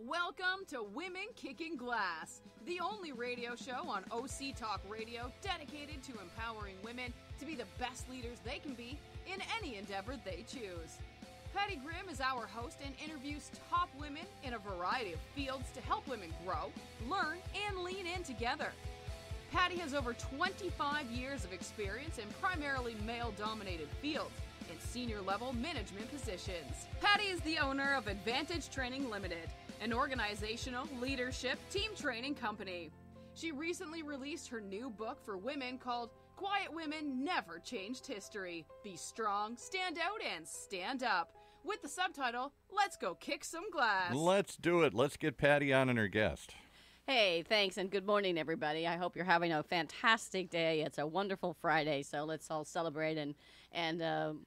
Welcome to Women Kicking Glass, the only radio show on OC Talk Radio dedicated to empowering women to be the best leaders they can be in any endeavor they choose. Patty Grimm is our host and interviews top women in a variety of fields to help women grow, learn, and lean in together. Patty has over 25 years of experience in primarily male-dominated fields in senior-level management positions. Patty is the owner of Advantage Training Limited, an organizational leadership team training company. She recently released her new book for women called Quiet Women Never Changed History. Be strong, stand out, and stand up. With the subtitle, Let's Go Kick Some Glass. Let's do it. Let's get Patty on and her guest. Hey, thanks, and good morning, everybody. I hope you're having a fantastic day. It's a wonderful Friday, so let's all celebrate and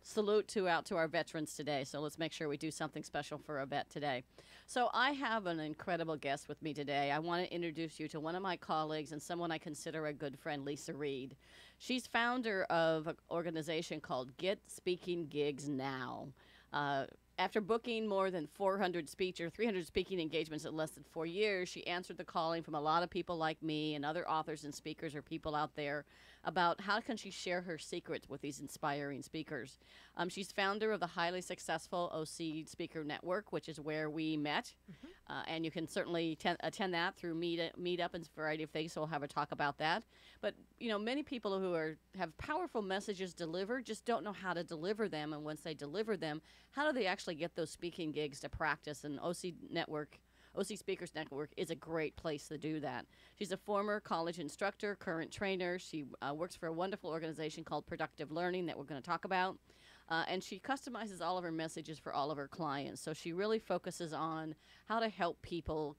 salute out to our veterans today. So let's make sure we do something special for a vet today. So I have an incredible guest with me today. I want to introduce you to one of my colleagues and someone I consider a good friend, Leisa Reed. She's founder of an organization called Get Speaking Gigs Now. After booking more than 300 speaking engagements in less than 4 years, she answered the calling from a lot of people like me and other authors and speakers or people out there about how can she share her secrets with these inspiring speakers. She's founder of the highly successful OC Speaker Network, which is where we met. And you can certainly attend that through Meetup and a variety of things, so we'll have a talk about that. But, you know, many people who have powerful messages delivered just don't know how to deliver them, and once they deliver them, how do they actually get those speaking gigs to practice? And OC Speakers Network is a great place to do that. She's a former college instructor, current trainer. She works for a wonderful organization called Productive Learning that we're going to talk about. And she customizes all of her messages for all of her clients. So she really focuses on how to help people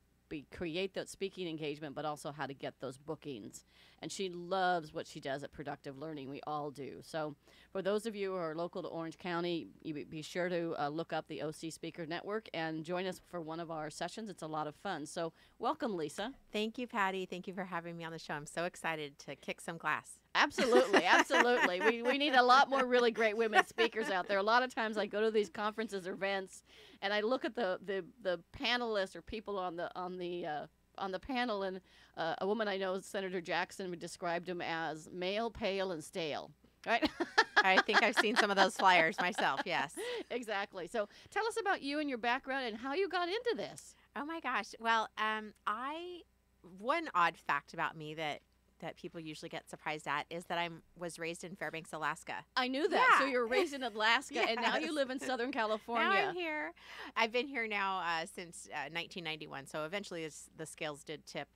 create that speaking engagement, but also how to get those bookings. And she loves what she does at Productive Learning. We all do. So for those of you who are local to Orange County, you be sure to look up the OC Speaker Network and join us for one of our sessions. It's a lot of fun. So welcome, Leisa. Thank you, Patty. Thank you for having me on the show. I'm so excited to kick some glass. Absolutely, absolutely. We need a lot more really great women speakers out there. A lot of times I go to these conferences or events, and I look at the panelists or people on the panel, and a woman I know, Senator Jackson, described him as male, pale, and stale. Right? I think I've seen some of those flyers myself, yes. Exactly. So tell us about you and your background and how you got into this. Oh, my gosh. Well, one odd fact about me that people usually get surprised at is that I was raised in Fairbanks, Alaska. I knew that. Yeah. So you're raised in Alaska, Yes. and now you live in Southern California. Now I'm here. I've been here now since 1991, so eventually the scales did tip.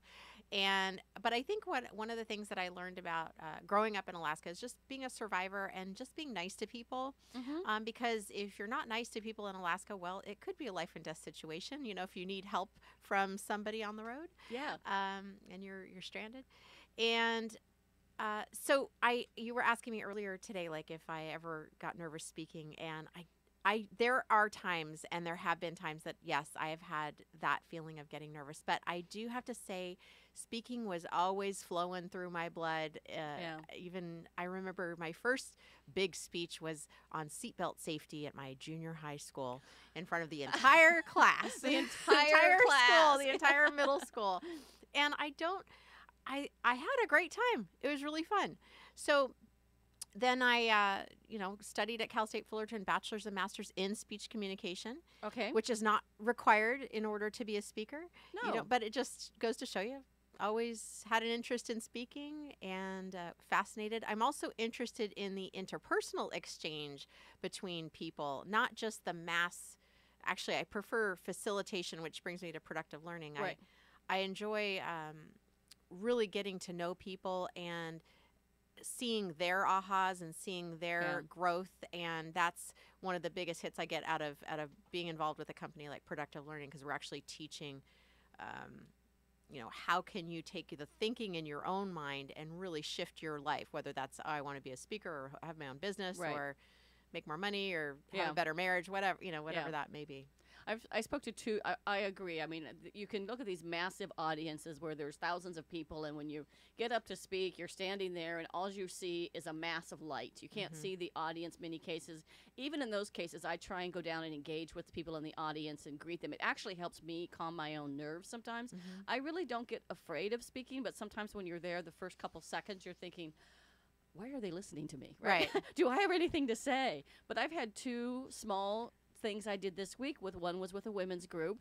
But I think one of the things that I learned about growing up in Alaska is just being a survivor and just being nice to people. Because if you're not nice to people in Alaska, well, it could be a life and death situation. You know, if you need help from somebody on the road, and you're stranded. And so you were asking me earlier today, like if I ever got nervous speaking, and there are times, and there have been times that, yes, I have had that feeling of getting nervous. But I do have to say, speaking was always flowing through my blood. Even I remember my first big speech was on seatbelt safety at my junior high school in front of the entire class. The entire class. School, the entire middle school. And I had a great time. It was really fun. So then I, studied at Cal State Fullerton, bachelor's and master's in speech communication. Okay. Which is not required in order to be a speaker. No. But it just goes to show you. Always had an interest in speaking and fascinated. I'm also interested in the interpersonal exchange between people, not just the mass. Actually, I prefer facilitation, which brings me to productive learning. Right. I enjoy really getting to know people and seeing their ahas and seeing their growth, and that's one of the biggest hits I get out of being involved with a company like Productive Learning, because we're actually teaching how can you take the thinking in your own mind and really shift your life, whether that's I want to be a speaker or have my own business or make more money or have a better marriage, whatever that may be. I spoke to two. I agree. I mean, you can look at these massive audiences where there's thousands of people, and when you get up to speak, you're standing there, and all you see is a mass of light. You can't see the audience. Many cases, even in those cases, I try and go down and engage with people in the audience and greet them. It actually helps me calm my own nerves sometimes. I really don't get afraid of speaking, but sometimes when you're there, the first couple seconds, you're thinking, why are they listening to me? Right. Do I have anything to say? But I've had two small things I did this week. One was with a women's group,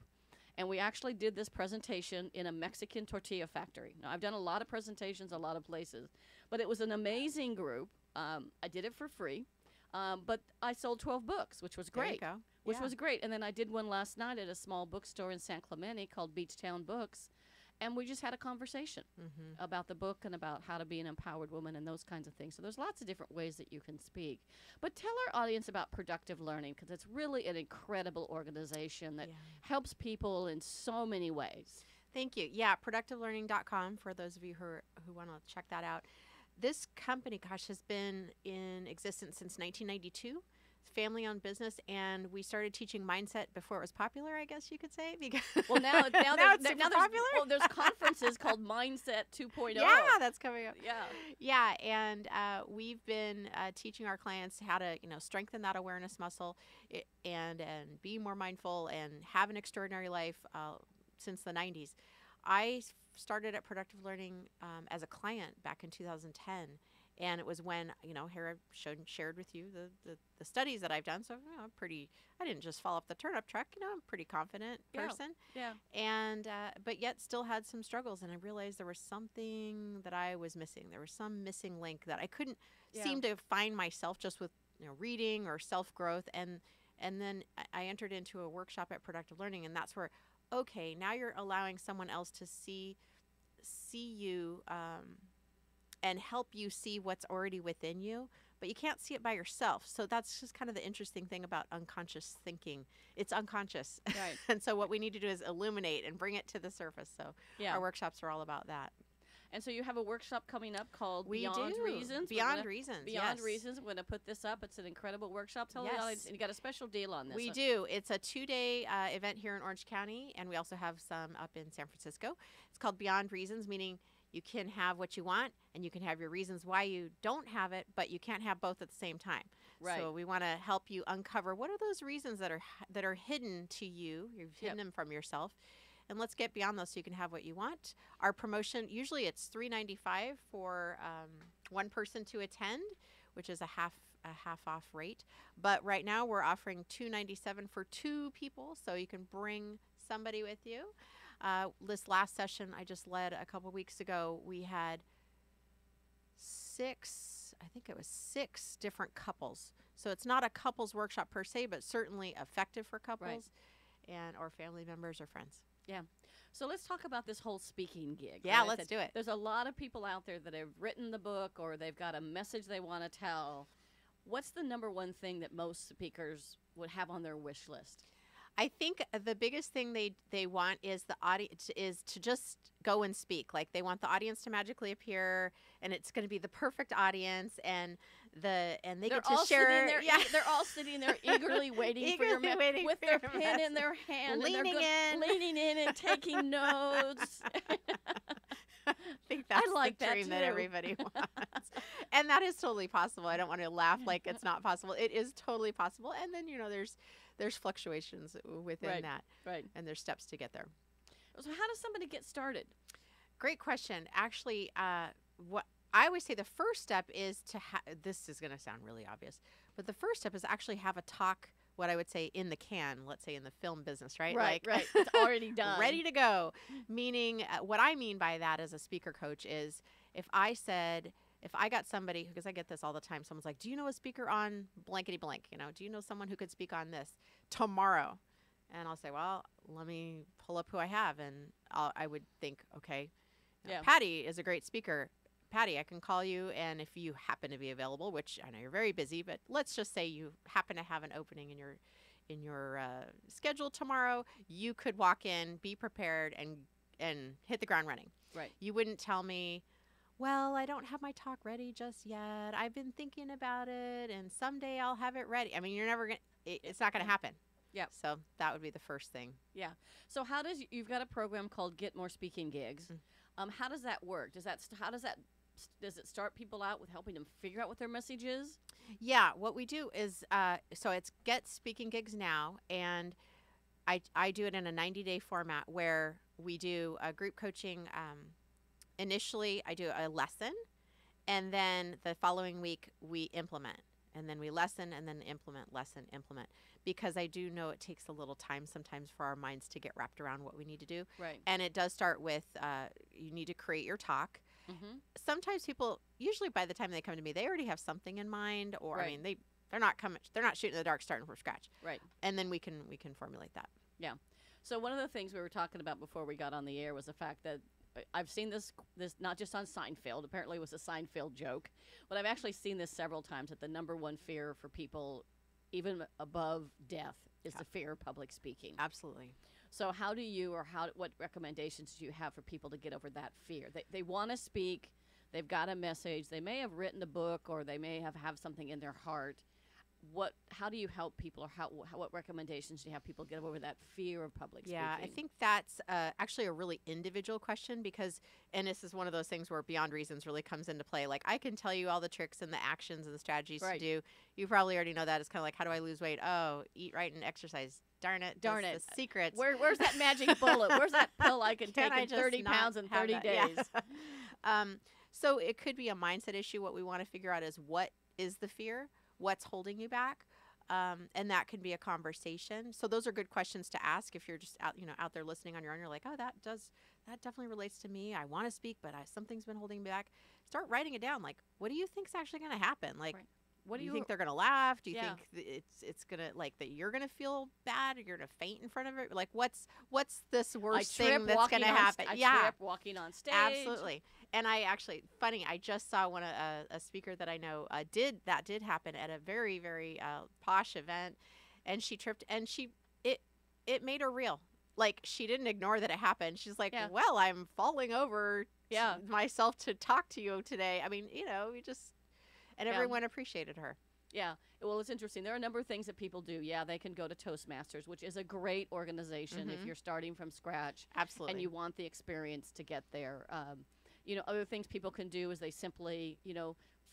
and we actually did this presentation in a Mexican tortilla factory. Now, I've done a lot of presentations a lot of places, but it was an amazing group. I did it for free, but I sold 12 books, which was great. There you go. Which was great. And then I did one last night at a small bookstore in San Clemente called Beachtown Books. And we just had a conversation about the book and about how to be an empowered woman and those kinds of things. So there's lots of different ways that you can speak. But tell our audience about Productive Learning, because it's really an incredible organization that helps people in so many ways. Thank you. Yeah, productivelearning.com for those of you who want to check that out. This company, gosh, has been in existence since 1992. Family-owned business, and we started teaching mindset before it was popular, I guess you could say. Because well, now it's super popular. Well, there's conferences called Mindset 2.0. Yeah, that's coming up. Yeah, yeah, and we've been teaching our clients how to, strengthen that awareness muscle, and be more mindful and have an extraordinary life since the 90s. I started at Productive Learning as a client back in 2010. And it was when, here I've shared with you the studies that I've done. So, I didn't just fall off the turnip truck. I'm a pretty confident person. Yeah. And, but yet still had some struggles. And I realized there was something that I was missing. There was some missing link that I couldn't seem to find myself just with, reading or self-growth. And then I entered into a workshop at Productive Learning. And that's where, okay, now you're allowing someone else to see you, and help you see what's already within you, but you can't see it by yourself. So that's just kind of the interesting thing about unconscious thinking. It's unconscious. Right. And so what we need to do is illuminate and bring it to the surface. So our workshops are all about that. And so you have a workshop coming up called Beyond Reasons. Beyond Reasons. We're going to put this up. It's an incredible workshop. Tell the audience, and you got a special deal on this. We do. It's a 2-day event here in Orange County, and we also have some up in San Francisco. It's called Beyond Reasons, meaning you can have what you want, and you can have your reasons why you don't have it, but you can't have both at the same time. Right. So we want to help you uncover what are those reasons that are hidden to you. You've hidden them from yourself, and let's get beyond those so you can have what you want. Our promotion, usually it's $395 for one person to attend, which is a half off rate. But right now we're offering $297 for 2 people, so you can bring somebody with you. This last session I just led a couple weeks ago, we had 6 different couples. So it's not a couples workshop per se, but certainly effective for couples and or family members or friends. Yeah. So let's talk about this whole speaking gig. Yeah, right? let's do it. There's a lot of people out there that have written the book or they've got a message they want to tell. What's the number one thing that most speakers would have on their wish list? I think the biggest thing they want is the audience is to just go and speak. Like they want the audience to magically appear, and it's going to be the perfect audience, and they get to share. They're all sitting there egerly waiting for your message with their pen in their hand, leaning in and taking notes. I think that's the dream too. that everybody wants. And that is totally possible. I don't want to laugh like it's not possible. It is totally possible. And then, there's fluctuations within that. Right. And there's steps to get there. So how does somebody get started? Great question. Actually, what I always say the first step is to this is going to sound really obvious, but the first step is actually have a talk, what I would say in the can, let's say in the film business, right? Right. It's already done. Ready to go. Meaning what I mean by that as a speaker coach is if I got somebody, because I get this all the time, someone's like, do you know a speaker on blankety blank? Do you know someone who could speak on this tomorrow? And I'll say, well, let me pull up who I have. And I would think, okay, Patty is a great speaker. Patty, I can call you. And if you happen to be available, which I know you're very busy, but let's just say you happen to have an opening in your schedule tomorrow, you could walk in, be prepared, and hit the ground running. Right. You wouldn't tell me, well, I don't have my talk ready just yet. I've been thinking about it, and someday I'll have it ready. I mean, you're never going to, it's not going to happen. Yep. So that would be the first thing. Yeah. So how does you've got a program called Get More Speaking Gigs? How does that work? Does it start people out with helping them figure out what their message is? Yeah, what we do is so it's Get Speaking Gigs Now, and I do it in a 90-day format where we do a group coaching. Initially, I do a lesson, and then the following week we implement, and then we lesson, and then lesson, implement, because I do know it takes a little time sometimes for our minds to get wrapped around what we need to do. Right. And it does start with you need to create your talk. Sometimes people, usually by the time they come to me, they already have something in mind, or Right. I mean they're not shooting in the dark, starting from scratch. Right. And then we can formulate that. Yeah. So one of the things we were talking about before we got on the air was the fact that I've seen this not just on Seinfeld. Apparently, it was a Seinfeld joke, but I've actually seen this several times. That the number one fear for people, even above death, is the fear of public speaking. Absolutely. So how do you, or what recommendations do you have for people to get over that fear? They want to speak. They've got a message. They may have written a book, or they may have something in their heart. How do you help people, or what recommendations do you have people get over that fear of public speaking? Yeah, I think that's actually a really individual question, because, and this is one of those things where Beyond Reasons really comes into play. Like, I can tell you all the tricks and the actions and the strategies to do. You probably already know that. It's kind of like, how do I lose weight? Oh, eat right and exercise. Darn it. Darn it. The secrets. Where's that magic bullet? Where's that pill I can take I in just 30 not pounds in have 30 that? days? Yeah. So it could be a mindset issue. What we want to figure out is, what is the fear? What's holding you back? And that can be a conversation. So those are good questions to ask if you're just out there listening on your own. You're like, oh, that definitely relates to me. I want to speak, but something's been holding me back. Start writing it down. Like, what do you think's actually going to happen? Like, what do you think they're going to laugh? Do you think it's going to, like, that you're going to feel bad, or you're going to faint in front of it? Like, what's this worst thing that's going to happen? I trip walking on stage. Absolutely. And I just saw a speaker that I know did happen at a very, very posh event, and she tripped, and it made her real. Like, she didn't ignore that it happened. She's like, well, I'm falling over myself to talk to you today. I mean, and everyone appreciated her. Yeah. Well, it's interesting. There are a number of things that people do. Yeah, they can go to Toastmasters, which is a great organization if you're starting from scratch. Absolutely. And you want the experience to get there. Other things people can do is they simply,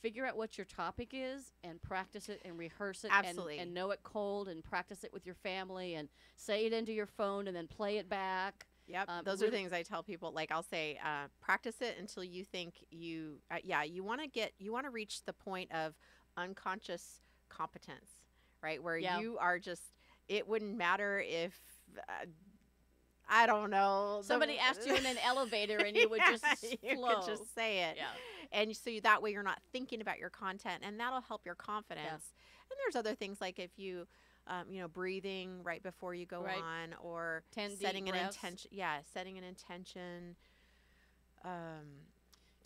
figure out what your topic is and practice it and rehearse it. Absolutely. And know it cold and practice it with your family and say it into your phone and then play it back. Yep. Those are things I tell people. Like, I'll say, practice it until you think you want to reach the point of unconscious competence, right? Where you are just, it wouldn't matter if, I don't know. Somebody asked you in an elevator and you would just flow. You could just say it. Yeah. And so that way you're not thinking about your content, and that'll help your confidence. Yeah. And there's other things, like if you, breathing right before you go on, or setting an intention. Yeah, setting an intention.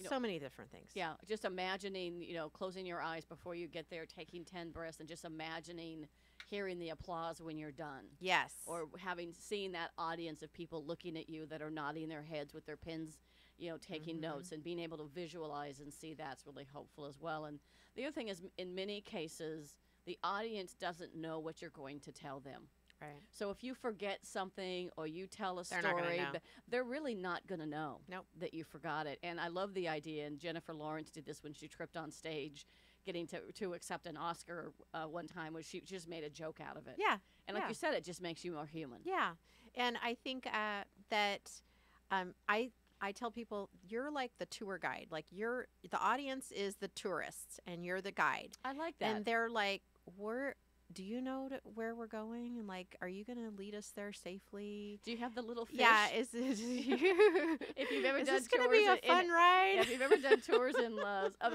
So many different things. Yeah, just imagining, closing your eyes before you get there, taking 10 breaths, and just imagining hearing the applause when you're done. Yes. Or seen that audience of people looking at you that are nodding their heads with their pens, taking notes, and being able to visualize and see that's really helpful as well. And the other thing is, in many cases, the audience doesn't know what you're going to tell them. Right. So if you forget something or you tell a story, they're really not going to know that you forgot it. And I love the idea, and Jennifer Lawrence did this when she tripped on stage getting to accept an Oscar one time, where she just made a joke out of it. Yeah. And like you said, it just makes you more human. Yeah. And I think that I tell people, you're like the tour guide. Like, the audience is the tourists and you're the guide. I like that. And they're like, do you know where we're going? And, like, are you going to lead us there safely? Do you have the little fish? Yeah. If you've ever is done this going to tours be a fun ride? Yeah, if you've ever done tours in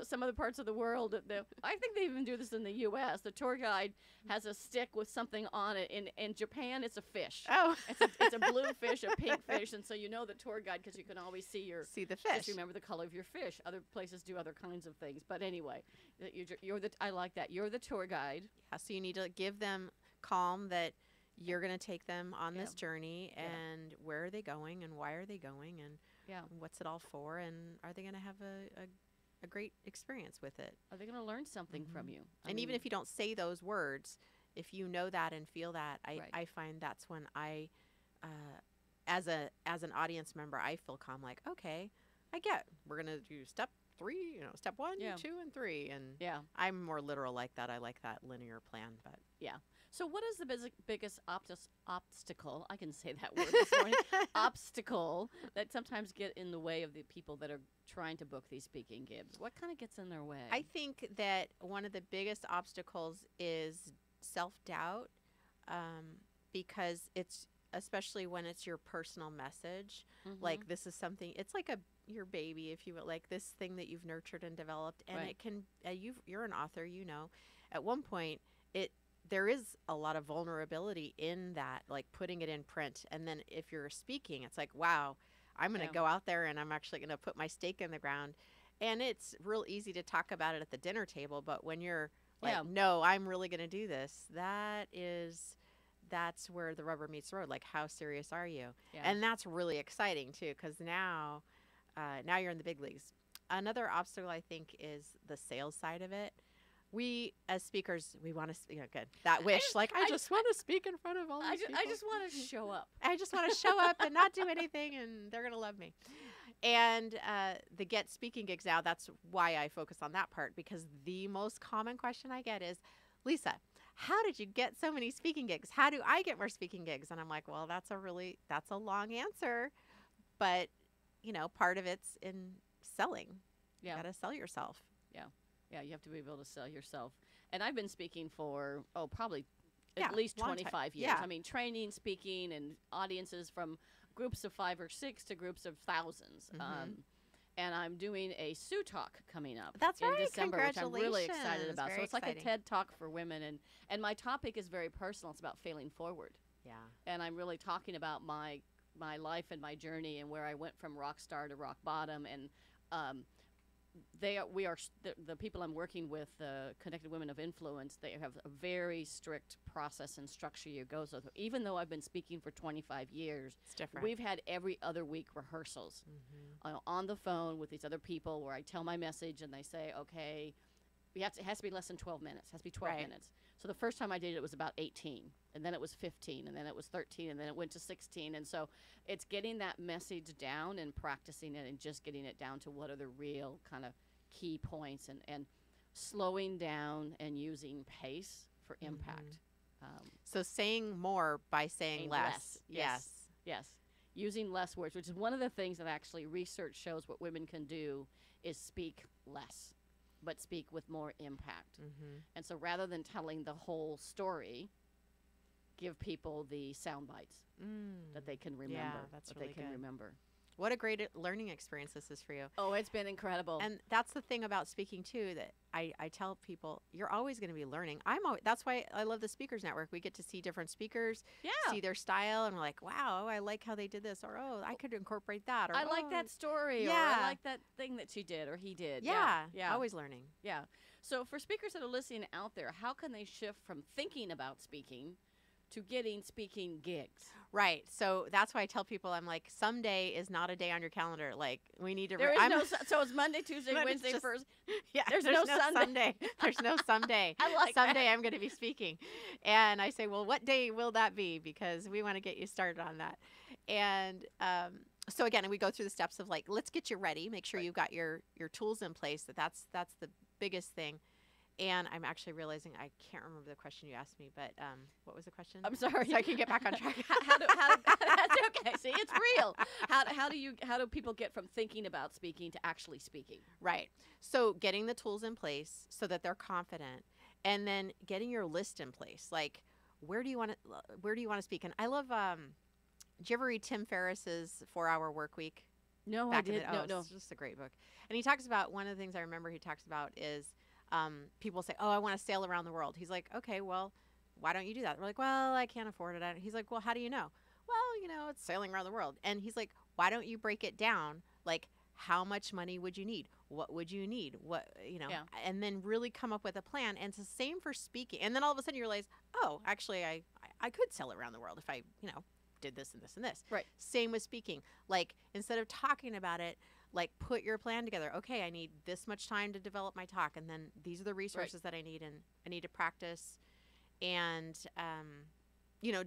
some other parts of the world, I think they even do this in the U.S. The tour guide has a stick with something on it. In Japan, it's a fish. Oh. It's a blue fish, a pink fish, and so the tour guide, because you can always see the fish. Just remember the color of your fish. Other places do other kinds of things, but anyway, I like that. You're the tour guide. Yeah, so you need to give them calm that you're going to take them on this journey, and where are they going, and why are they going, and what's it all for, and are they going to have a great experience with it? Are they going to learn something from you? Even if you don't say those words, if you know that and feel that, Right. I find that's when uh, as an audience member, I feel calm. Like, okay, we're gonna do step 3, step 1, Yeah. 2, and 3, and Yeah. I'm more literal like that. I like that linear plan, but Yeah. So, what is the biggest obstacle? I can say that word this morning. Obstacle that sometimes get in the way of the people that are trying to book these speaking gigs. What kind of gets in their way? I think that one of the biggest obstacles is self-doubt, because it's especially when it's your personal message. Mhm. Like, this is something, it's like your baby, if you will, like this thing that you've nurtured and developed, and Right. it can you're an author, at one point there is a lot of vulnerability in that, like putting it in print, and then if you're speaking, it's like, wow, I'm going to Yeah. go out there and I'm actually going to put my stake in the ground. And it's real easy to talk about it at the dinner table, but when you're like, Yeah. no, I'm really going to do this, that's where the rubber meets the road. Like, how serious are you? Yeah. And that's really exciting too, because now you're in the big leagues. Another obstacle, I think, is the sales side of it. We, as speakers, we want to, good. That wish, I just want to speak in front of all these people. I just want to show up. I just want to show up and not do anything, and they're going to love me. And the get speaking gigs now, that's why I focus on that part, because the most common question I get is, Leisa, how did you get so many speaking gigs? How do I get more speaking gigs? And I'm like, well, that's a long answer, but part of it's in selling. Yeah. You got to sell yourself. Yeah, you have to be able to sell yourself. And I've been speaking for, probably Yeah, at least long time. 25 years. Yeah. I mean, training, speaking, and audiences from groups of 5 or 6 to groups of thousands. Mhm. And I'm doing a Sue Talk coming up That's in right. December, which I'm really excited Congratulations. about. Very So it's like a exciting. TED Talk for women. And my topic is very personal. It's about failing forward. Yeah. And I'm really talking about my life and my journey and where I went from rock star to rock bottom. And the people I'm working with, Connected Women of Influence, they have a very strict process and structure you go through. Even though I've been speaking for 25 years, It's different. we've had every other week rehearsals on the phone with these other people where I tell my message and they say, okay, it has to be less than 12 minutes. It has to be 12 Right. minutes. So the first time I did it was about 18, and then it was 15, and then it was 13, and then it went to 16. And so it's getting that message down and practicing it and just getting it down to what are the real kind of key points and slowing down and using pace for impact. So saying more by saying Saying less. less. Yes. Yes. Using less words, which is one of the things that actually research shows what women can do is speak less, but speak with more impact. And so rather than telling the whole story, give people the sound bites that they can remember. that's that really they can good. remember. What a great learning experience this is for you. Oh, it's been incredible. And that's the thing about speaking too, that I tell people, you're always going to be learning. That's why I love the Speakers Network. We get to see different speakers, yeah. see their style, and we're like, wow, I like how they did this, or oh, I could incorporate that, or I like oh, that story, or yeah. I like that thing that she did or he did. Yeah, Yeah. always learning. Yeah. So for speakers that are listening out there, how can they shift from thinking about speaking to getting speaking gigs? Right. So that's why I tell people, I'm like, someday is not a day on your calendar. Like, we need to. There is I'm, no so it's Monday, Tuesday, But it's Wednesday, just- first. Yeah, There's no Sunday. Sunday. There's no someday. I like Someday I'm going to be speaking. And I say, well, what day will that be? Because we want to get you started on that. And so again, we go through the steps of like, let's get you ready. Make sure you've got your tools in place. That's the biggest thing. And I'm actually realizing I can't remember the question you asked me, but what was the question? I'm sorry. So I can get back on track. how do that's okay. See, it's real. How do people get from thinking about speaking to actually speaking? Right. So getting the tools in place so that they're confident, and then getting your list in place. Like, where do you want to speak? And I love. Did you ever read Tim Ferriss's 4-Hour Work Week? No, Back I in did. the, No. It's just a great book. And he talks about, one of the things I remember he talks about is people say, oh, I want to sail around the world. He's like, okay, well, why don't you do that? We're like, well, I can't afford it. He's like, well, how do you know? Well, it's sailing around the world. And he's like, why don't you break it down? Like, how much money would you need? What would you need? Yeah. And then really come up with a plan. And it's the same for speaking. And then all of a sudden you realize, oh, actually, I could sail around the world if I, did this and this and this. Right. Same with speaking. Like, instead of talking about it, like, put your plan together. Okay, I need this much time to develop my talk, and then these are the resources that I need, and I need to practice. and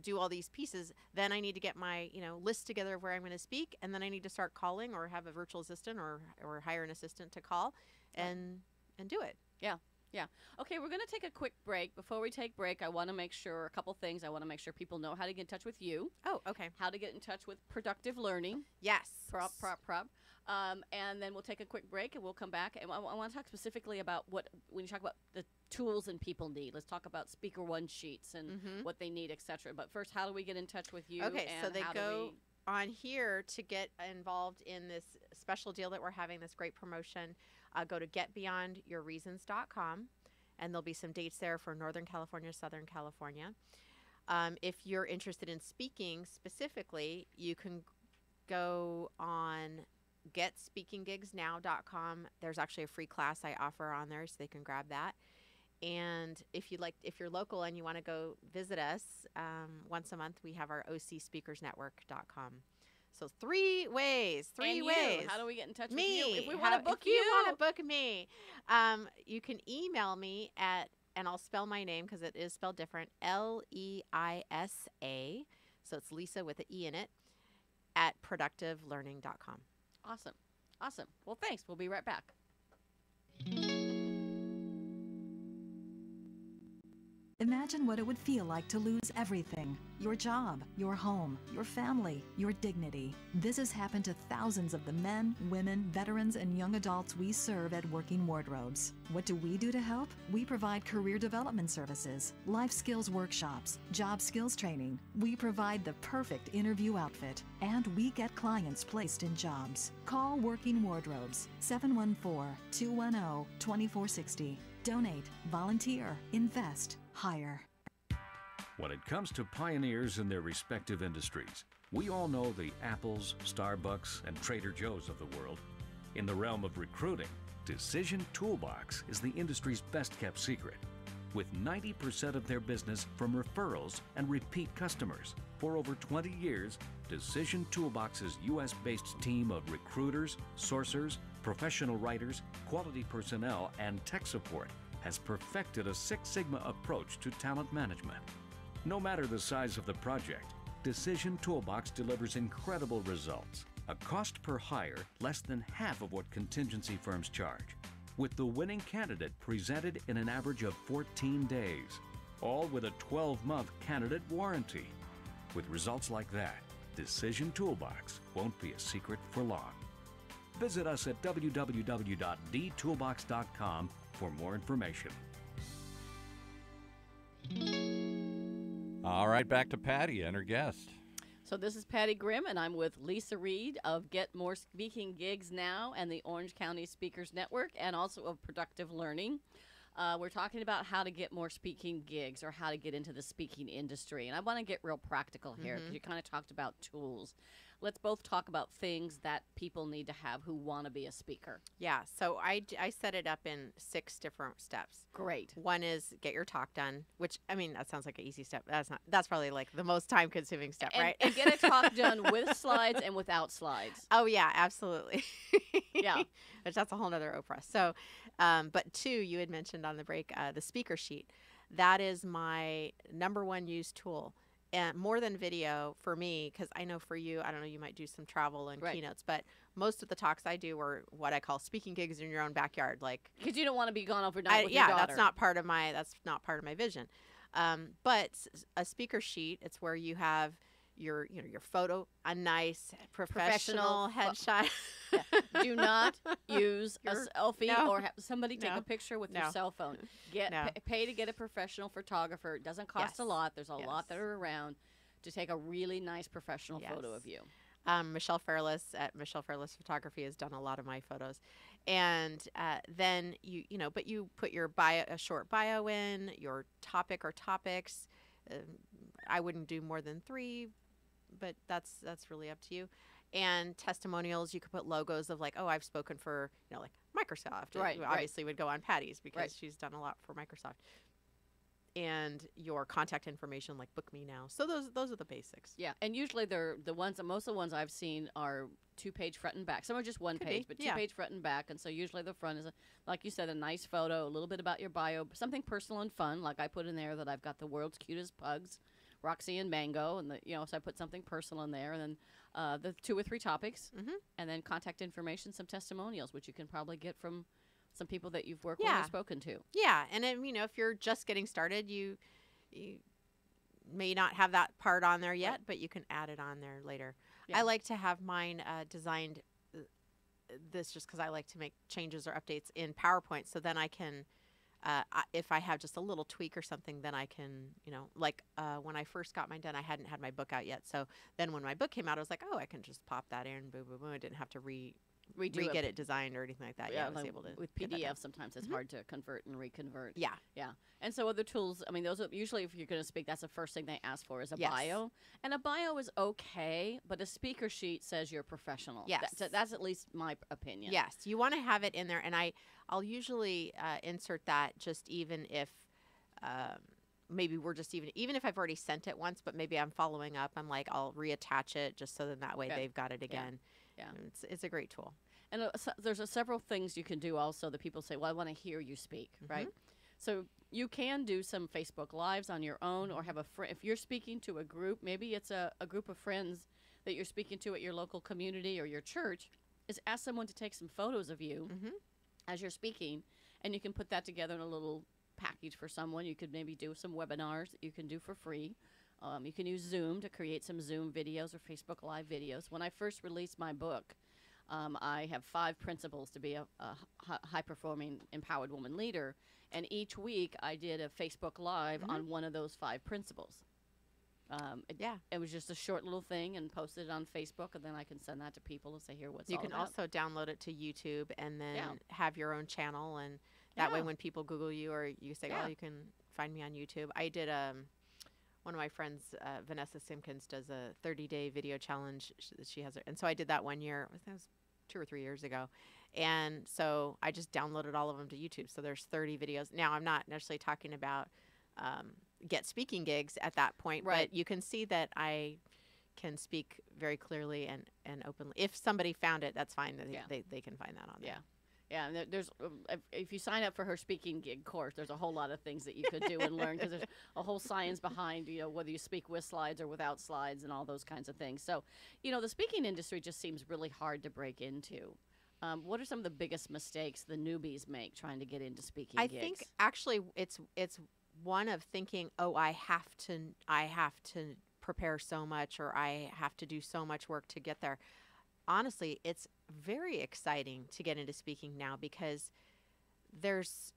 do all these pieces. Then I need to get my, list together of where I'm going to speak, and then I need to start calling or have a virtual assistant or hire an assistant to call and do it. Yeah. Yeah. Okay, we're going to take a quick break. Before we take break, I want to make sure a couple things. I want to make sure people know how to get in touch with you. Oh, okay. How to get in touch with Productive Learning. Yes. Prop. And then we'll take a quick break and we'll come back. And I want to talk specifically about when you talk about the tools and people need. Let's talk about Speaker One sheets and what they need, etc. But first, how do we get in touch with you? Okay, so and they how go on here to get involved in this special deal that we're having, this great promotion. Go to getbeyondyourreasons.com, and there'll be some dates there for Northern California, Southern California. If you're interested in speaking specifically, you can go on getspeakinggigsnow.com. There's actually a free class I offer on there, so they can grab that. And if you're local and you want to go visit us once a month, we have our OCSpeakersNetwork.com. So three ways. How do we get in touch with you? If we want to book you. If you want to book me, you can email me at, and I'll spell my name because it is spelled different, Leisa. So it's Lisa with an E in it, at productivelearning.com. Awesome. Well, thanks. We'll be right back. Imagine what it would feel like to lose everything. Your job, your home, your family, your dignity. This has happened to thousands of the men, women, veterans, and young adults we serve at Working Wardrobes. What do we do to help? We provide career development services, life skills workshops, job skills training. We provide the perfect interview outfit, and we get clients placed in jobs. Call Working Wardrobes, 714-210-2460. Donate, volunteer, invest, hire. When it comes to pioneers in their respective industries, we all know the Apples, Starbucks, and Trader Joe's of the world. In the realm of recruiting, Decision Toolbox is the industry's best-kept secret, with 90% of their business from referrals and repeat customers. For over 20 years, Decision Toolbox's U.S.-based team of recruiters, sourcers, professional writers, quality personnel, and tech support has perfected a Six Sigma approach to talent management. No matter the size of the project, Decision Toolbox delivers incredible results. A cost per hire less than half of what contingency firms charge, with the winning candidate presented in an average of 14 days, all with a 12-month candidate warranty. With results like that, Decision Toolbox won't be a secret for long. Visit us at www.dtoolbox.com for more information. All right, back to Patty and her guest. So this is Patty Grimm, and I'm with Lisa Reed of Get More Speaking Gigs Now and the Orange County Speakers Network, and also of Productive Learning. We're talking about how to get more speaking gigs or how to get into the speaking industry. And I want to get real practical here because you kind of talked about tools. Let's both talk about things that people need to have who want to be a speaker. Yeah, so I set it up in 6 different steps. Great. One is get your talk done, which, I mean, that sounds like an easy step. That's probably like the most time-consuming step, right? And get a talk done with slides and without slides. Oh, yeah, absolutely. Yeah. Which that's a whole nother Oprah. So, but 2, you had mentioned on the break, the speaker sheet. That is my number one used tool. And more than video for me, because I know for you, I don't know, you might do some travel and keynotes, but most of the talks I do are what I call speaking gigs in your own backyard, like because you don't want to be gone overnight with your daughter. That's not part of my vision. But a speaker sheet, it's where you have your photo, a nice professional headshot. Yeah. Do not use a selfie or have somebody take a picture with your cell phone. Pay to get a professional photographer. It doesn't cost a lot. There's a lot that are around to take a really nice professional photo of you. Michelle Fairless at Michelle Fairless Photography has done a lot of my photos. And then but you put your bio, a short bio in, your topic or topics. I wouldn't do more than 3, but that's really up to you. And testimonials, you could put logos of like, oh, I've spoken for, like Microsoft. Right. Obviously would go on Patty's because she's done a lot for Microsoft. And your contact information, like book me now. So those are the basics. Yeah, and usually they're most of the ones I've seen are 2-page front and back. Some are just one Could page, be, but yeah. 2-page front and back. And so usually the front is, like you said, a nice photo, a little bit about your bio, something personal and fun. Like I put in there that I've got the world's cutest pugs, Roxy and Mango, and so I put something personal in there, and then the 2 or 3 topics, and then contact information, some testimonials, which you can probably get from some people that you've worked with or spoken to. Yeah, and then, if you're just getting started, you may not have that part on there yet, but you can add it on there later. Yeah. I like to have mine designed this just because I like to make changes or updates in PowerPoint, so then I can, if I have just a little tweak or something, then I can, when I first got mine done, I hadn't had my book out yet. So then when my book came out, I was like, oh, I can just pop that in, boom, boom, boom. I didn't have to re-get it designed or anything like that. Yeah, I was like able to. With PDF, sometimes it's hard to convert and reconvert. Yeah. Yeah. And so other tools, those are usually, if you're going to speak, that's the first thing they ask for is a bio. And a bio is okay, but a speaker sheet says you're professional. Yes. That's at least my opinion. Yes. You want to have it in there. And I'll usually insert that just even if maybe we're just even if I've already sent it once, but maybe I'm following up, I'm like, I'll reattach it just so then that way they've got it again. Yeah. It's a great tool. And there's several things you can do also that people say, well, I want to hear you speak, right? So you can do some Facebook Lives on your own or have a friend. If you're speaking to a group, maybe it's a group of friends that you're speaking to at your local community or your church, is ask someone to take some photos of you as you're speaking, and you can put that together in a little package for someone. You could maybe do some webinars that you can do for free. You can use Zoom to create some Zoom videos or Facebook Live videos. When I first released my book, I have 5 principles to be a high-performing, empowered woman leader. And each week I did a Facebook Live on one of those 5 principles. It was just a short little thing and posted it on Facebook, and then I can send that to people and say, here, what's You all can about. also download it to YouTube and then have your own channel. And that way when people Google you or you say, oh, you can find me on YouTube. I did one of my friends, Vanessa Simpkins, does a 30-day video challenge. She has it. And so I did that one year. That was 2 or 3 years ago. And so I just downloaded all of them to YouTube. So there's 30 videos. Now, I'm not necessarily talking about get speaking gigs at that point, but you can see that I can speak very clearly and openly. If somebody found it, that's fine. They can find that on there. Yeah, and there's if you sign up for her speaking gig course, there's a whole lot of things that you could do and learn because there's a whole science behind, whether you speak with slides or without slides and all those kinds of things. So, the speaking industry just seems really hard to break into. What are some of the biggest mistakes the newbies make trying to get into speaking gigs? I think actually it's one of thinking, oh, I have to prepare so much or I have to do so much work to get there. Honestly, it's very exciting to get into speaking now because there's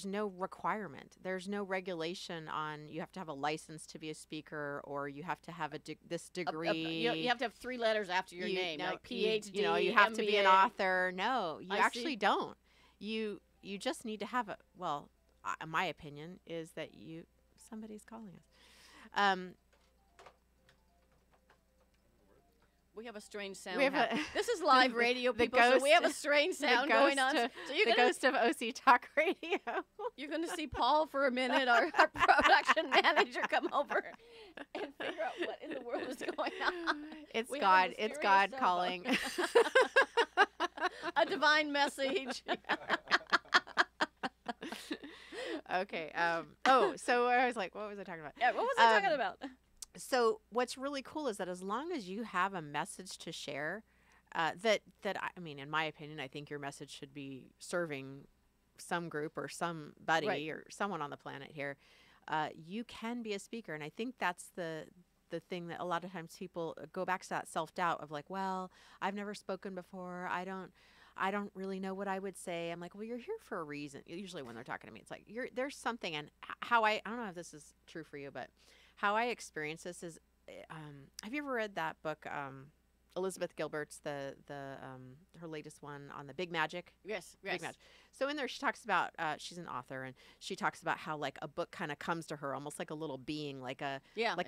no requirement. There's no regulation on you have to have a license to be a speaker or you have to have this degree. You have to have 3 letters after your name, like PhD. You have MBA. to be an author. No, you actually don't. You just need to have my opinion is that somebody's calling us. We have a strange sound. This is live radio, people. So we have a strange sound going on. So the ghost of OC Talk Radio. You're going to see Paul for a minute, our production manager, come over and figure out what in the world is going on. It's God. It's God calling. A divine message. Okay. So I was like, what was I talking about? Yeah, what was I talking about? So what's really cool is that as long as you have a message to share, in my opinion, I think your message should be serving some group or somebody or someone on the planet here. You can be a speaker, and I think that's the thing that a lot of times people go back to that self-doubt of like, well, I've never spoken before. I don't really know what I would say. I'm like, well, you're here for a reason. Usually when they're talking to me, it's like there's something. And how I don't know if this is true for you, but how I experience this is, have you ever read that book, Elizabeth Gilbert's her latest one on the Big Magic? Yes. Big Magic. So in there she talks about she's an author and she talks about how like a book kind of comes to her almost like a little being, like a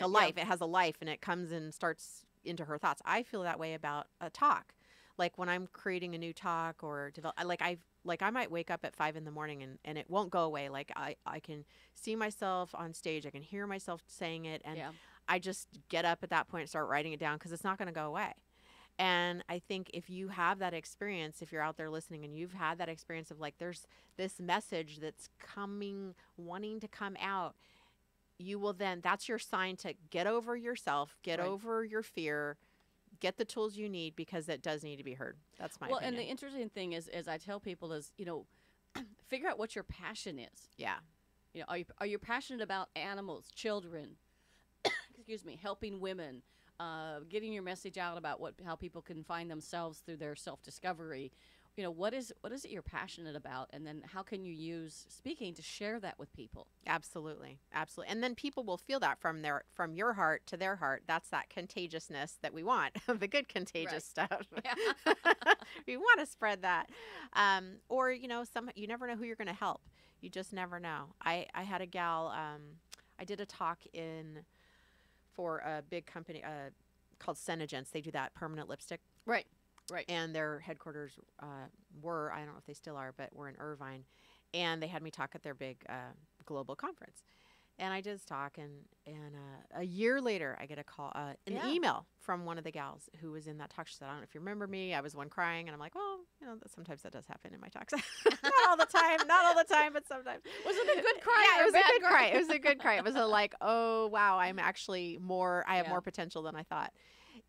life. It has a life and it comes and starts into her thoughts. I feel that way about a talk. Like when I'm creating a new talk or I might wake up at 5 a.m. and it won't go away. Like I can see myself on stage. I can hear myself saying it. And I just get up at that point and start writing it down because it's not going to go away. And I think if you have that experience, if you're out there listening and you've had that experience of like, there's this message that's coming, wanting to come out, you will then, that's your sign to get over yourself, get Right. over your fear, get the tools you need, because it does need to be heard. That's my Well, opinion. and the interesting thing is, as I tell people, is, figure out what your passion is. Yeah. Are you passionate about animals, children, excuse me, helping women, getting your message out about how people can find themselves through their self-discovery? What is it you're passionate about, and then how can you use speaking to share that with people? Absolutely. Absolutely. And then people will feel that from your heart to their heart. That's that contagiousness that we want, the good contagious stuff. Yeah. We want to spread that. Or, you never know who you're going to help. You just never know. I had a gal, I did a talk for a big company called Senegence. They do that permanent lipstick. Right. And their headquarters were, I don't know if they still are, but were in Irvine. And they had me talk at their big global conference. And I did this talk, and a year later, I get a call, an email from one of the gals who was in that talk. She said, I don't know if you remember me. I was one crying. And I'm like, well, sometimes that does happen in my talks. Not all the time, but sometimes. Was it a good cry? Yeah, or it was a bad good cry. It was a good cry. It was oh, wow, I'm actually I have more potential than I thought.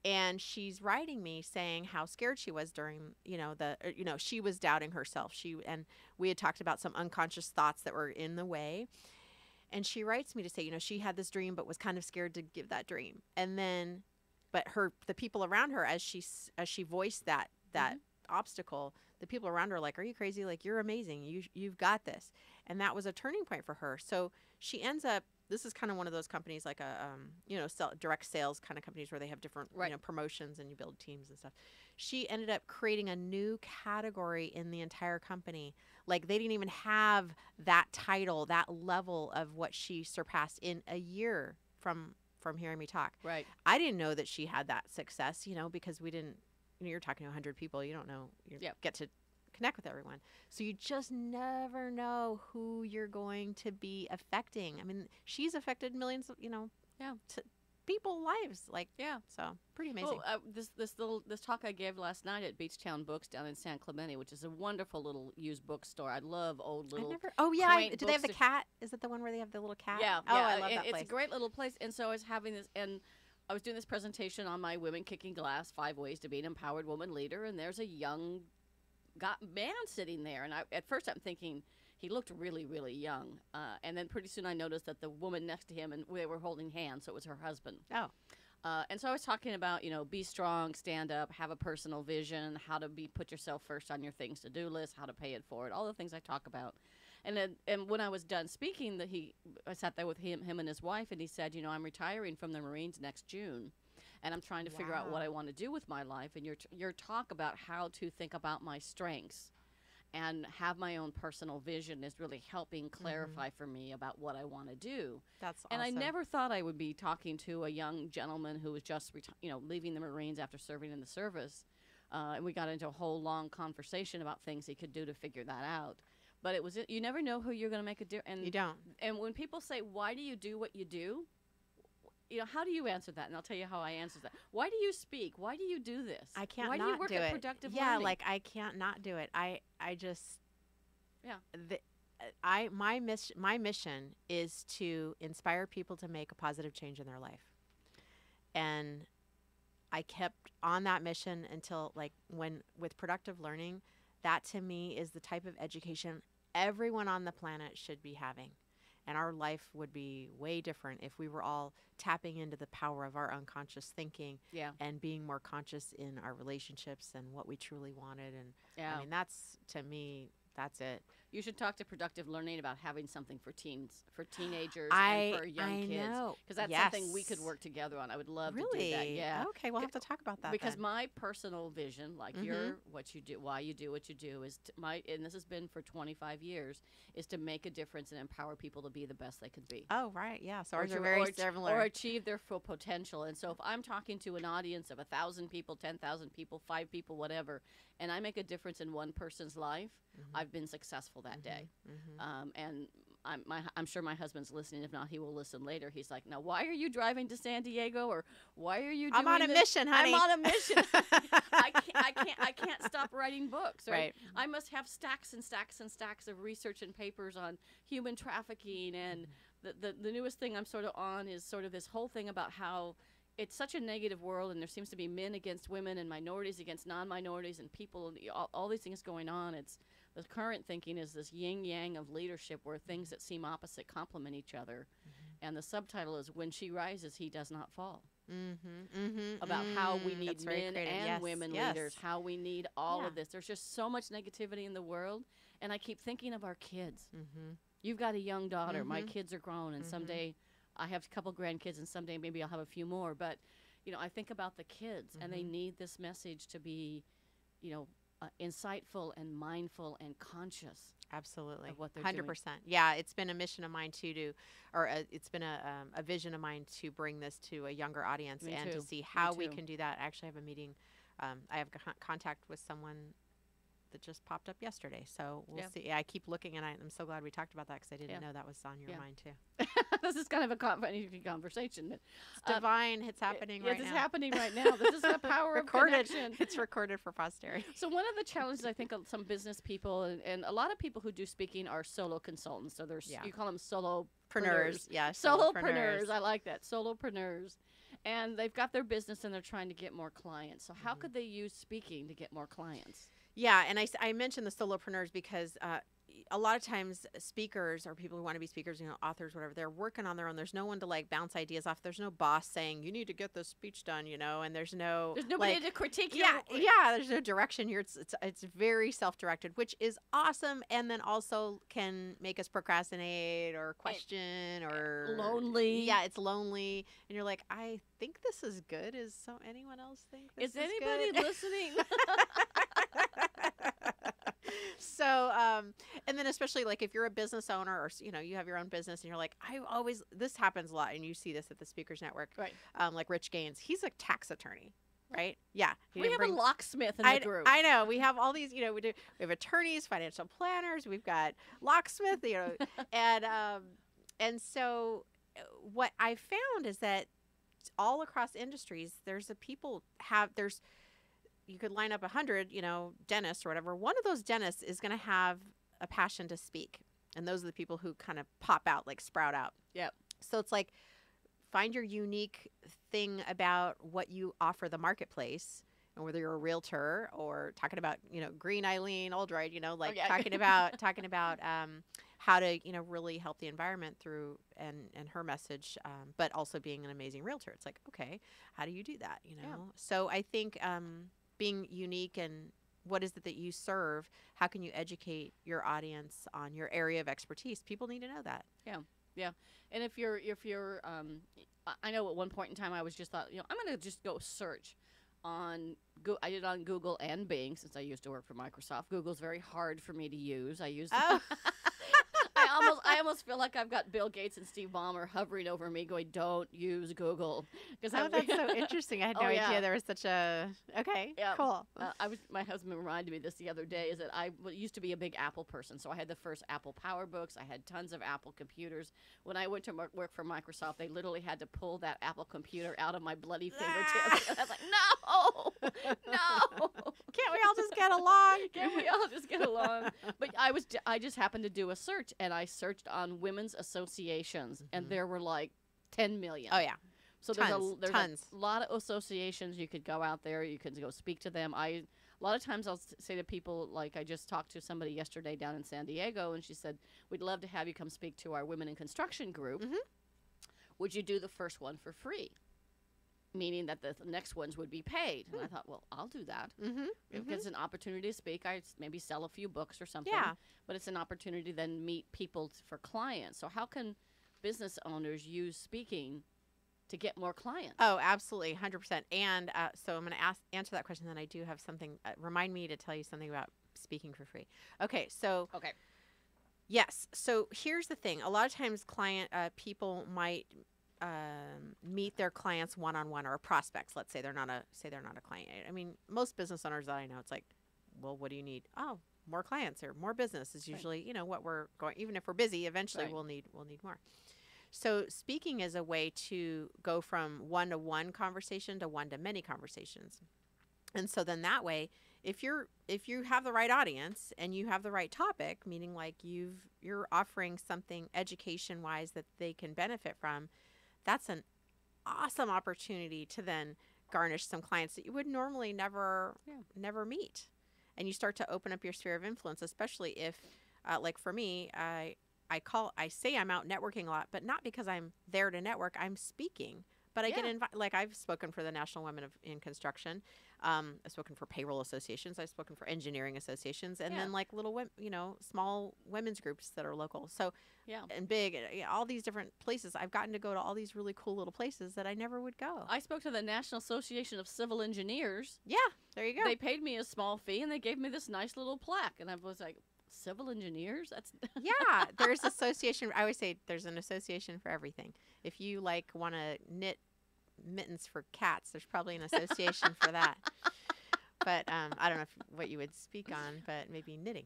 And she's writing me saying how scared she was during, she was doubting herself. And we had talked about some unconscious thoughts that were in the way. And she writes me to say, she had this dream, but was kind of scared to give that dream. And then, but the people around her, as she voiced that obstacle, the people around her are like, are you crazy? Like, you're amazing. You've got this. And that was a turning point for her. So she ends up, this is kind of one of those companies like direct sales kind of companies where they have different promotions and you build teams and stuff. She ended up creating a new category in the entire company. Like, they didn't even have that title, that level of what she surpassed in a year from hearing me talk. Right. I didn't know that she had that success, because we didn't, you're talking to 100 people. You don't know, get to connect with everyone. So you just never know who you're going to be affecting. I mean, she's affected millions of, people lives. So pretty amazing. Well, this talk I gave last night at Beachtown Books down in San Clemente, which is a wonderful little used bookstore. I love old little. Do they have the cat? Is it the one where they have the little cat? Yeah. Oh, I love that It's place. a great little place. And so I was having this, and I was doing this presentation on my Women Kicking Glass, 5 Ways to Be an Empowered Woman Leader, and there's a young man sitting there, and at first I'm thinking he looked really, really young, and then pretty soon I noticed that the woman next to him, and they were holding hands, so it was her husband. Oh. And so I was talking about, be strong, stand up, have a personal vision, how to put yourself first on your things to do list, how to pay it forward, all the things I talk about. And when I was done speaking, I sat there with him and his wife, and he said, I'm retiring from the Marines next June. And I'm trying to figure out what I want to do with my life. And your talk about how to think about my strengths and have my own personal vision is really helping clarify for me about what I want to do. That's awesome. And I never thought I would be talking to a young gentleman who was just leaving the Marines after serving in the service. And we got into a whole long conversation about things he could do to figure that out. But you never know who you're going to make a difference. You don't. And when people say, why do you do what you do? How do you answer that? And I'll tell you how I answer that. Why do you speak? Why do you do this? I can't Why not do you work do at it. Productive Yeah, Learning? like I can't not do it. I just my mission is to inspire people to make a positive change in their life. And I kept on that mission until with Productive Learning, that to me is the type of education everyone on the planet should be having. And our life would be way different if we were all tapping into the power of our unconscious thinking and being more conscious in our relationships and what we truly wanted. And I mean, that's, to me, that's it. You should talk to Productive Learning about having something for teenagers, and for young kids. Because that's something we could work together on. I would love to do that. Yeah. Okay, we'll have to talk about that. Because then. my personal vision, like what you do, why you do what you do, is and this has been for 25 years, is to make a difference and empower people to be the best they could be. Oh, right. Yeah. So ours are very similar. Or achieve their full potential. And so if I'm talking to an audience of 1,000 people, 10,000 people, 5 people, whatever, and I make a difference in one person's life, I've been successful that day. And I'm sure my husband's listening. If not, he will listen later. He's like, now, why are you driving to San Diego, or why are you? I'm on a mission, honey. I'm on a mission. I can't stop writing books. Right? I must have stacks and stacks and stacks of research and papers on human trafficking, and the newest thing I'm sort of on is sort of this whole thing about how it's such a negative world, and there seems to be men against women and minorities against non-minorities and people, and all these things going on. It's the current thinking is this yin-yang of leadership where things that seem opposite complement each other. And the subtitle is When She Rises, He Does Not Fall. About how we need men and women leaders, how we need all of this. There's just so much negativity in the world, and I keep thinking of our kids. You've got a young daughter. My kids are grown, and someday I have a couple grandkids, and someday maybe I'll have a few more. But, you know, I think about the kids, and they need this message to be, you know, insightful and mindful and conscious. Absolutely. Of what they're 100%. doing. Yeah, it's been a mission of mine too, it's been a vision of mine to bring this to a younger audience and to see how we can do that. I actually have a meeting. I have contact with someone that just popped up yesterday. So we'll see. I keep looking, and I'm so glad we talked about that because I didn't know that was on your mind too. This is kind of a funny conversation. But, it's divine. It's happening right now. It's happening right now. This is the power of connection. It's recorded for posterity. So one of the challenges I think of some business people and a lot of people who do speaking are solo consultants. So there's you call them solopreneurs. Yeah, solopreneurs. I like that. Solopreneurs. And they've got their business and they're trying to get more clients. So how could they use speaking to get more clients? Yeah, and I mentioned the solopreneurs because a lot of times speakers or people who want to be speakers, you know, authors, whatever, they're working on their own. There's no one to like bounce ideas off. There's no boss saying you need to get this speech done, you know, and there's nobody to critique. Yeah, there's no direction here. It's very self-directed, which is awesome, and then also can make us procrastinate or question or lonely. Yeah, it's lonely, and you're like, I think this is good. Anyone else think this is anybody good? listening? So, and then especially like if you're a business owner or, you know, you have your own business and you're like, this happens a lot. And you see this at the Speakers Network, right? Like Rich Gaines, he's a tax attorney, right? Yeah. We have a locksmith in the group. I know. We have all these, you know, we have attorneys, financial planners, we've got locksmith, you know, and so what I found is that all across industries, you could line up 100, you know, dentists or whatever. One of those dentists is going to have a passion to speak. And those are the people who kind of pop out, like sprout out. Yep. So it's like, find your unique thing about what you offer the marketplace. And whether you're a realtor or talking about, you know, Green Eileen Oldroyd, you know, like talking about how to, you know, really help the environment through and her message, but also being an amazing realtor. It's like, okay, how do you do that? You know? Yeah. So I think, being unique and what is it that you serve, how can you educate your audience on your area of expertise? People need to know that. Yeah. And if you're I know at one point in time I was just thought, you know, I'm going to just go search on I did it on Google and Bing since I used to work for Microsoft. Google's very hard for me to use. I use I almost feel like I've got Bill Gates and Steve Ballmer hovering over me going, don't use Google. That's so interesting. I had no idea there was such a, cool. My husband reminded me this the other day is that I used to be a big Apple person. So I had the first Apple PowerBooks. I had tons of Apple computers. When I went to work for Microsoft, they literally had to pull that Apple computer out of my bloody fingertips. And I was like, no. Can't we all just get along? Can't we all just get along? But I just happened to do a search, and I searched on women's associations, and there were like 10 million. Oh, yeah. So there's a lot of associations. You could go out there. You could go speak to them. A lot of times I'll say to people, like I just talked to somebody yesterday down in San Diego, and she said, we'd love to have you come speak to our Women in Construction group. Would you do the first one for free? Meaning that the next ones would be paid. And I thought, well, I'll do that. If it's an opportunity to speak, I maybe sell a few books or something. Yeah. But it's an opportunity to then meet people for clients. So how can business owners use speaking to get more clients? Oh, absolutely, 100%. And so I'm going to answer that question. Then I do have something. Remind me to tell you something about speaking for free. Okay, so. Okay. Yes. So here's the thing. A lot of times people might meet their clients one-on-one or prospects. Let's say they're not a client. I mean, most business owners that I know, it's like, well, what do you need? Oh, more clients or more business is Right. usually, what we're going, even if we're busy, eventually Right. we'll need more. So speaking is a way to go from one-to-one conversation to one-to-many conversations. And so then that way, if you have the right audience and you have the right topic, meaning like you're offering something education wise that they can benefit from, that's an awesome opportunity to then garnish some clients that you would normally never meet. And you start to open up your sphere of influence, especially if like for me, I say I'm out networking a lot, but not because I'm there to network. I'm speaking, but I get invited. Like I've spoken for the National Women in Construction. I've spoken for payroll associations. I've spoken for engineering associations, and then like little, small women's groups that are local. So and big, all these different places. I've gotten to go to all these really cool little places that I never would go. I spoke to the National Association of Civil Engineers. Yeah, there you go. They paid me a small fee, and they gave me this nice little plaque, and I was like, civil engineers? That's Yeah, there's association. I always say there's an association for everything. If you want to knit mittens for cats, there's probably an association for that. But I don't know what you would speak on, but maybe knitting.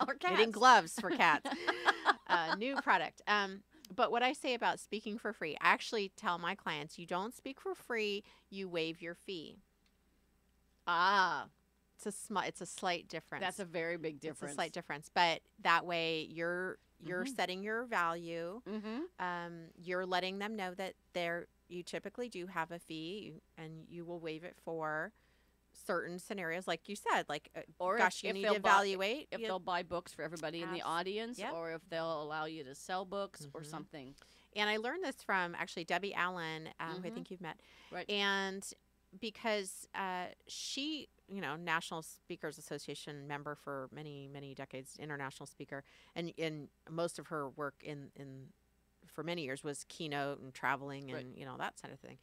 Or cats. Knitting gloves for cats. New product. But what I say about speaking for free, I actually tell my clients, you don't speak for free, you waive your fee. It's a slight difference. That's a very big difference. It's a slight difference, but that way you're setting your value. You're letting them know that you typically do have a fee, and you will waive it for certain scenarios, like you said, like or gosh, you need to evaluate if they'll buy books for everybody in the audience, or if they'll allow you to sell books or something. And I learned this from actually Debbie Allen, who I think you've met, right? And because she, National Speakers Association member for many decades, international speaker, and in most of her work in for many years was keynote and traveling and that kind of thing.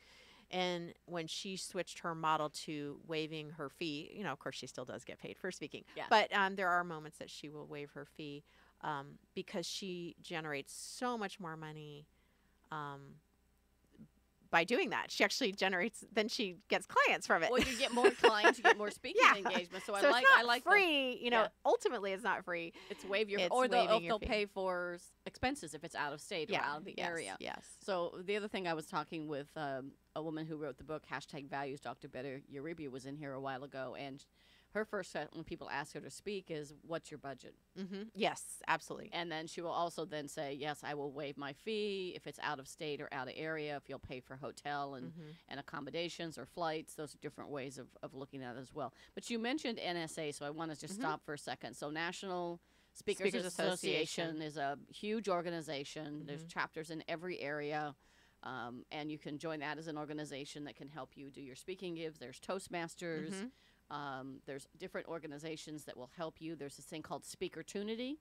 And when she switched her model to waiving her fee, of course she still does get paid for speaking, but there are moments that she will waive her fee because she generates so much more money by doing that. She actually then she gets clients from it. Well, you get more clients, you get more speaking engagement. So it's not free. the, ultimately it's not free. It's waive your, it's or they'll fee. pay for expenses if it's out of state or out of the area. Yes. So the other thing, I was talking with a woman who wrote the book #Values, Dr. Betta Uribe was in here a while ago, and her first when people ask her to speak is, what's your budget? Yes, absolutely. And then she will also then say, yes, I will waive my fee if it's out of state or out of area, if you'll pay for hotel and accommodations or flights. Those are different ways of looking at it as well. But you mentioned NSA, so I want to just stop for a second. So National Speakers Association is a huge organization. There's chapters in every area. And you can join that as an organization that can help you do your speaking gigs. There's Toastmasters. There's different organizations that will help you. There's this thing called Speakertunity.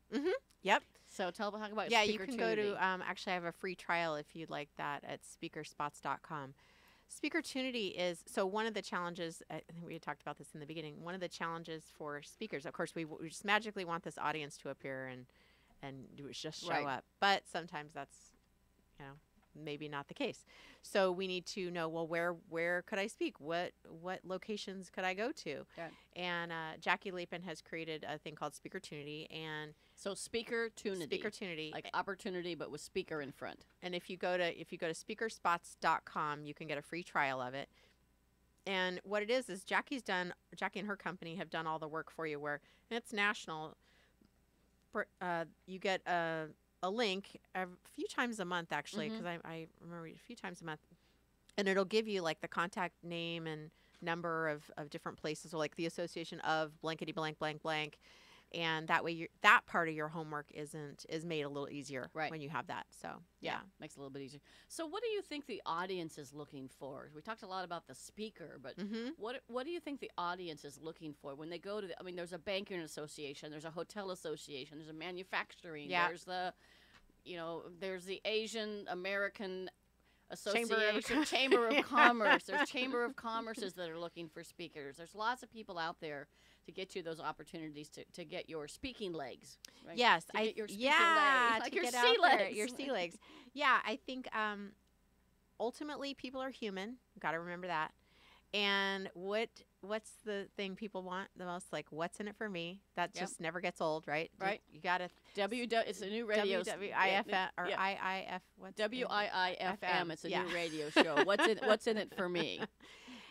Yep. So talk about Speakertunity. You can go to, actually I have a free trial if you'd like that at speakerspots.com. Speakertunity is, so one of the challenges, I think we had talked about this in the beginning, one of the challenges for speakers, of course, we just magically want this audience to appear and just show up. But sometimes that's, maybe not the case. So we need to know, well, where could I speak? What locations could I go to? Okay. And Jackie Lapin has created a thing called Speakertunity. And so Speakertunity, like opportunity, but with speaker in front. And if you go to speakerspots.com, you can get a free trial of it. And what it is Jackie and her company have done all the work for you, and it's national. You get a link a few times a month, actually, because I remember a few times a month, and it'll give you like the contact name and number of different places, or like the association of blankety blank blank blank, and that way that part of your homework is made a little easier when you have that. So makes it a little bit easier. So what do you think the audience is looking for? We talked a lot about the speaker, but what do you think the audience is looking for when they go to there's a banking association, there's a hotel association, there's a manufacturing, there's the Asian American Association, Chamber of Commerce. There's Chamber of Commerces that are looking for speakers. There's lots of people out there to get you those opportunities to get your speaking legs. Right? Yes, to get your speaking legs, like your sea legs. Your sea legs. Yeah, I think ultimately people are human. Got to remember that. And what's the thing people want the most? Like, what's in it for me? That Yep. just never gets old, right? Right. You got to It's a new radio. WWIF or yeah. IIF. What's WIIFM. It's a Yeah. new radio show. What's in it for me?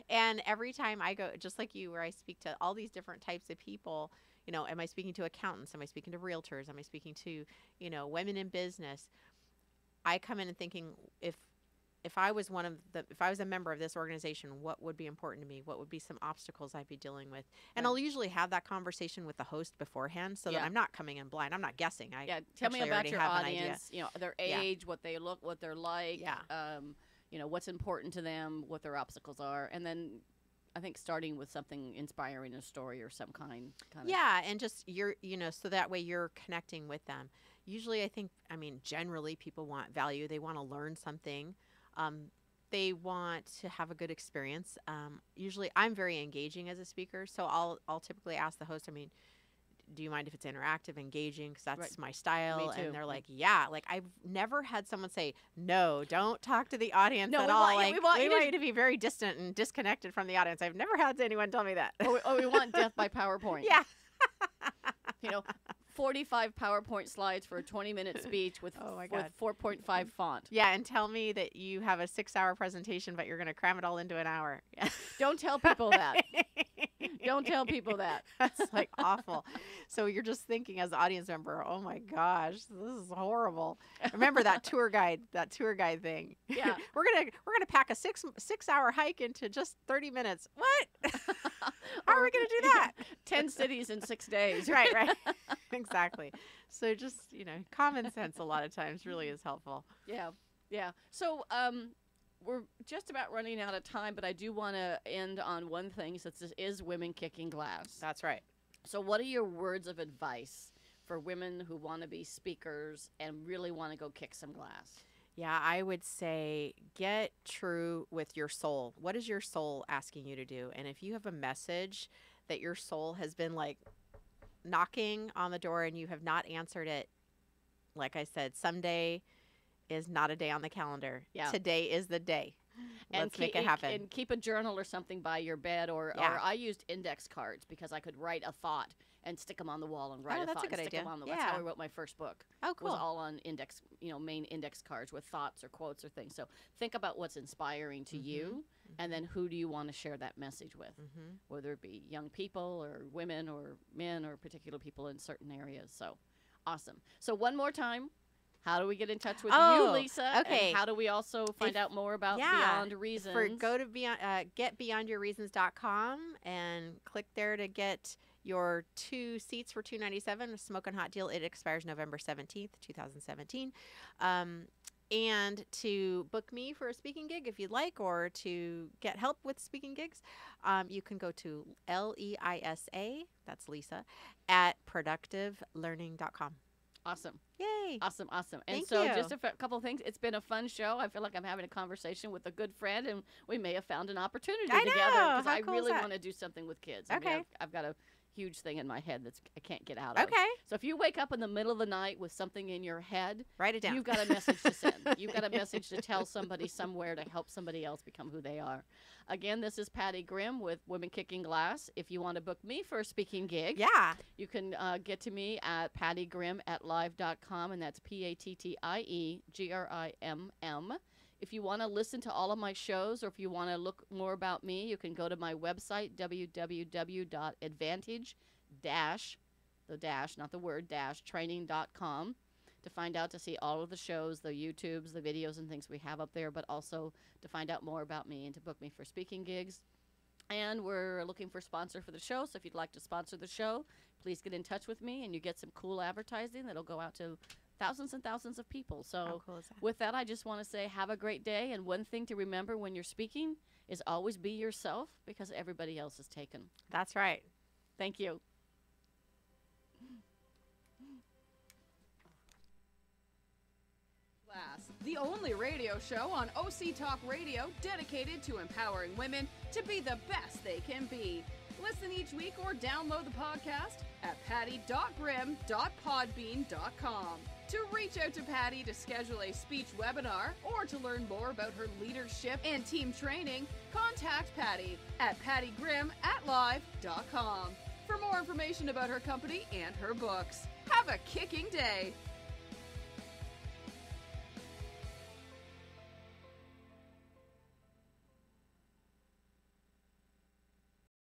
And every time I go, just like you, where I speak to all these different types of people, am I speaking to accountants? Am I speaking to realtors? Am I speaking to, women in business? I come in and thinking, if I was a member of this organization, what would be important to me? What would be some obstacles I'd be dealing with? And Right. I'll usually have that conversation with the host beforehand, so that Yeah. I'm not coming in blind. I'm not guessing. Tell me actually about already your have an idea. audience. Their Yeah. age, what they look, what they're like. Yeah. What's important to them, what their obstacles are, and then I think starting with something inspiring, a story or some kind. Yeah, and just so that way you're connecting with them. Usually, generally people want value. They want to learn something. They want to have a good experience. Usually, I'm very engaging as a speaker, so I'll typically ask the host, do you mind if it's interactive, engaging? Because that's Right. my style. Me too. And they're like, yeah. Like, I've never had someone say, no, don't talk to the audience No, at we all. want you- Like, we want you to- you to be very distant and disconnected from the audience. I've never had anyone tell me that. We want death by PowerPoint. Yeah. 45 PowerPoint slides for a 20-minute speech with Oh my with God. 4.5 font. Yeah, and tell me that you have a 6-hour presentation, but you're going to cram it all into an hour. Don't tell people that. Don't tell people that. That's like awful. So you're just thinking as an audience member, oh my gosh, this is horrible. Remember that tour guide thing. Yeah. we're gonna pack a 6-hour hike into just 30 minutes. What? How are we gonna do that? 10 cities in 6 days. Right. Exactly. So just, common sense a lot of times really is helpful. Yeah. So we're just about running out of time, but I do want to end on one thing, since this is Women Kicking Glass. That's right. So what are your words of advice for women who want to be speakers and really want to go kick some glass? Yeah, I would say get true with your soul. What is your soul asking you to do? And if you have a message that your soul has been like knocking on the door and you have not answered it, like I said, someday is not a day on the calendar. Yeah. Today is the day. Let's make it happen. And keep a journal or something by your bed, or I used index cards because I could write a thought and stick them on the wall and write a that's thought a good and stick idea. them on the wall. Yeah. That's how I wrote my first book. Oh, cool. Was all on index, main index cards with thoughts or quotes or things. So think about what's inspiring to you, and then who do you want to share that message with, whether it be young people or women or men or particular people in certain areas. So awesome. So one more time, how do we get in touch with you, Leisa? Okay. And how do we also find out more about Beyond Reasons? Go to getbeyondyourreasons.com and click there to get your 2 seats for $297, a smoking hot deal. It expires November 17th, 2017. And to book me for a speaking gig if you'd like, or to get help with speaking gigs, you can go to Leisa, that's Lisa, at productivelearning.com. Awesome. Yay. Awesome. And Thank so you. just a couple of things. It's been a fun show. I feel like I'm having a conversation with a good friend, and we may have found an opportunity I know. together, because How I cool is really that? want to do something with kids. Okay. I've got a huge thing in my head I can't get out of. Okay. So if you wake up in the middle of the night with something in your head, Write it down. you've got a message to send. You've got a message to tell somebody somewhere to help somebody else become who they are. Again, this is Patty Grimm with Women Kicking Glass. If you want to book me for a speaking gig, Yeah. you can get to me at pattygrimm@live.com, and that's PATTIEGRIMM. If you want to listen to all of my shows, or if you want to look more about me, you can go to my website, www.advantage-training.com, to find out, to see all of the shows, the YouTubes, the videos and things we have up there, but also to find out more about me and to book me for speaking gigs. And we're looking for a sponsor for the show, so if you'd like to sponsor the show, please get in touch with me, and you get some cool advertising that'll go out to thousands and thousands of people. So How cool is that? with that, I just want to say have a great day. And one thing to remember when you're speaking is always be yourself, because everybody else is taken. That's right. Thank you. The only radio show on OC Talk Radio dedicated to empowering women to be the best they can be. Listen each week or download the podcast at patty.grim.podbean.com. To reach out to Patty to schedule a speech webinar or to learn more about her leadership and team training, contact Patty at pattygrim@live.com for more information about her company and her books. Have a kicking day!